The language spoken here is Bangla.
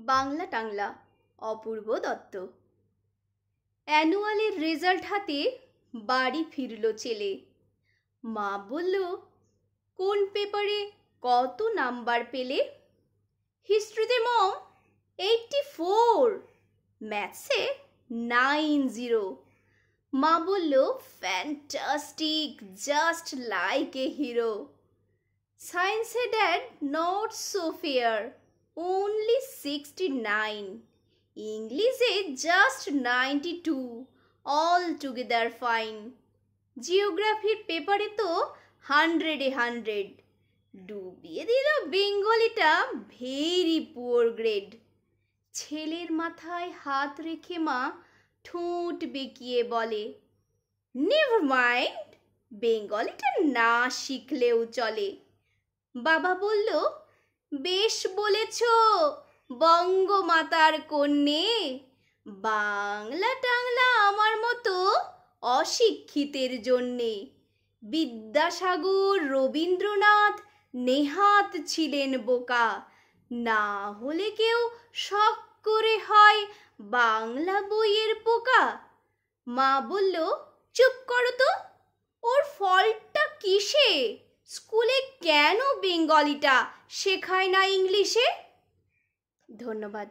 বাংলা টাংলা অপূর্ব দত্ত। অ্যানুয়ালের রেজাল্ট হাতে বাড়ি ফিরল ছেলে। মা বলল, কোন পেপারে কত নাম্বার পেলে? হিস্ট্রিতে মম 84, ম্যাথসে 90। মা বলল, fantastic, just like a hero. সায়েন্সে dad not so fair, only 69। ইংলিশে জাস্ট 92, অল টুগেদার ফাইন। জিওগ্রাফির পেপারে তো 100-এ 100, ডুবিয়ে দিল বেঙ্গলিটা ভেরি পুয়ার গ্রেড। ছেলের মাথায় হাত রেখে মা ঠোঁট বেঁকিয়ে বলে, নেভার মাইন্ড, বেঙ্গলিটা না শিখলেও চলে। বাবা বলল, বেশ বলেছ বঙ্গমাতার কন্যে, বাংলা টাংলা আমার মতো অশিক্ষিতের জন্যে। বিদ্যাসাগর, রবীন্দ্রনাথ নেহাত ছিলেন বোকা, না হলে কেউ শখ করে হয় বাংলা বইয়ের পোকা। মা বলল, চুপ করো তো, ওর ফল্টটা কিসে? স্কুলে কেন বেঙ্গলিটা শেখায় না ইংলিশে? ধন্যবাদ।